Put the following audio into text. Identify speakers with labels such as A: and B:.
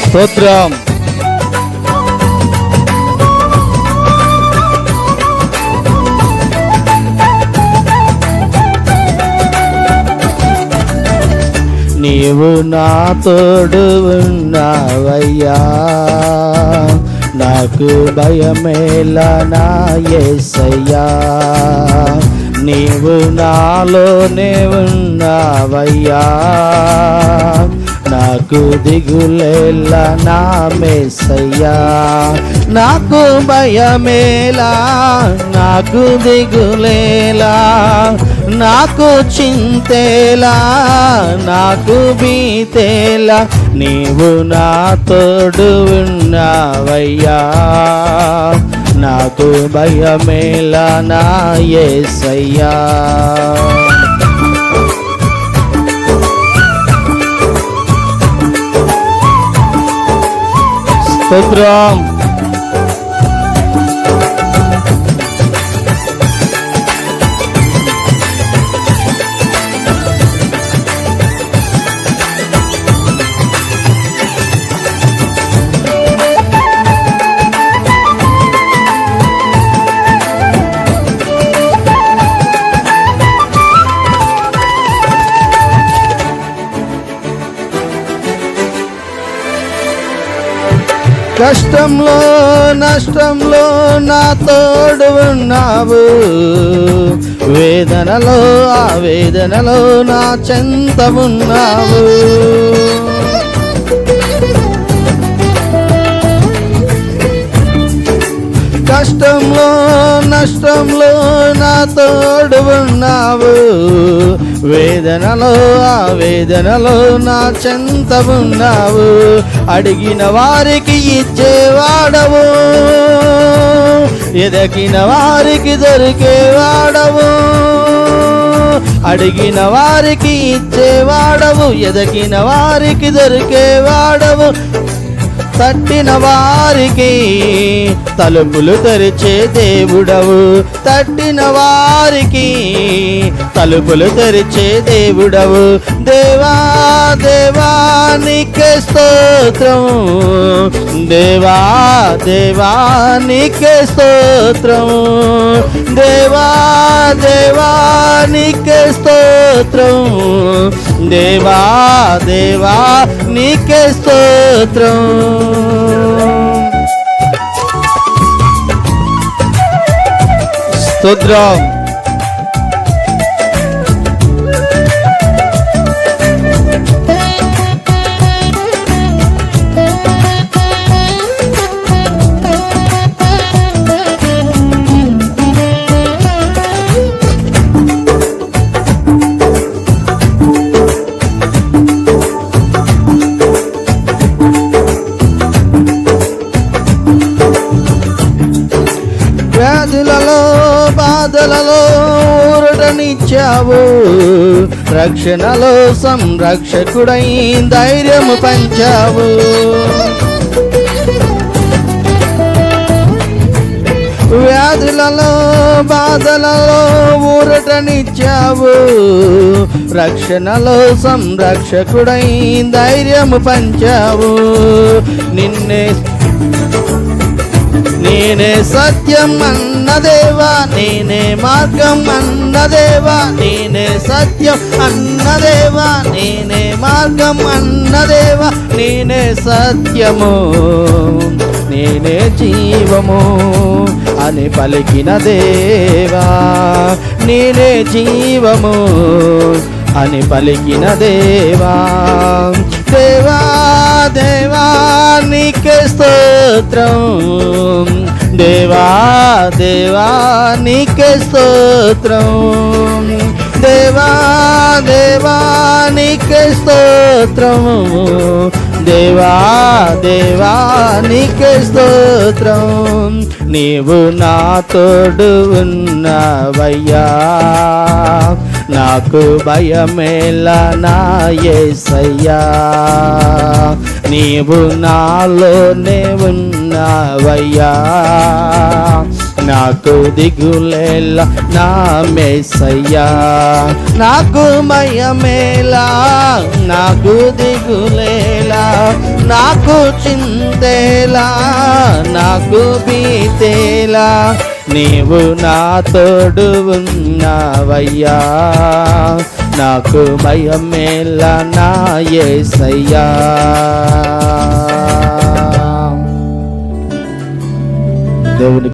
A: స్తోత్రం. నీవు నా తోడు ఉన్నావయ్యా, నాకు భయమేలా నా యేసయ్యా. నీవు నాలోనే ఉన్నావయ్యా, నాకు దిగులేలా నా మేసయ్యా. నాకు భయమేలా, నాకు దిగులేలా, నాకు చింతేలా, నాకు బీతేలా, నీవు నా తోడు ఉన్నావయ్యా, నాకు భయమేలా నా యేసయ్యా. స్తోత్రం. కష్టంలో నష్టంలో నా తోడు ఉన్నావు, వేదనలో ఆ వేదనలో నా చెంత ఉన్నావు. కష్టంలో నష్టంలో నా తోడు ఉన్నావు, వేదనలో ఆ వేదనలో నా చెంత ఉన్నావు. అడిగిన వారికి ఇచ్చేవాడవు, ఎదగిన వారికి దొరికేవాడవు. అడిగిన వారికి ఇచ్చేవాడవు, ఎదగిన వారికి దొరికేవాడవు. తట్టిన వారికి తలుపులు తెరిచే దేవుడవు, తట్టిన వారికి తలుపులు తెరిచే దేవుడవు. దేవా దేవా నీకే స్తోత్రం, దేవా దేవా నీకే స్తోత్రం, దేవా దేవా నీకే స్తోత్రం, దేవా దేవా నీకే స్తోత్రం. స్తోత్రం. వ్యాధులలో బాధలలో ఊరటనిచ్చావు, రక్షణలో సంరక్షకుడై ధైర్యము పంచావు. వ్యాధులలో బాధలలో ఊరటనిచ్చావు, రక్షణలో సంరక్షకుడై ధైర్యము పంచావు. నేనే సత్యం అన్న దేవా, నేనే మార్గం అన్న దేవా, నేనే సత్యం అన్న దేవా, నేనే మార్గం అన్న దేవా, నేనే సత్యము నేనే జీవము అని పలికిన దేవా, నేనే జీవము అని పలికిన దేవా. దేవా దేవా నీకే స్తోత్రం, దేవా దేవా నీకే స్తోత్రం, దేవా దేవా నీకే స్తోత్రం, దేవా దేవా నీకే స్తోత్రం. నీవు నా తోడు ఉన్నవయ్యా, నాకు భయమేలా నా యేసయ్యా. నీవు నాలోనే ఉన్నవయ్యా, నాకు దిగులేలా నా యేసయ్యా, నాకు భయమేలా, నాకు దిగులేలా, నాకు చింతేలా, నాకు భీతేలా, నీవు నా తోడు ఉన్నావయ్యా, నాకు భయమేలా నా యేసయ్యా. దేవుని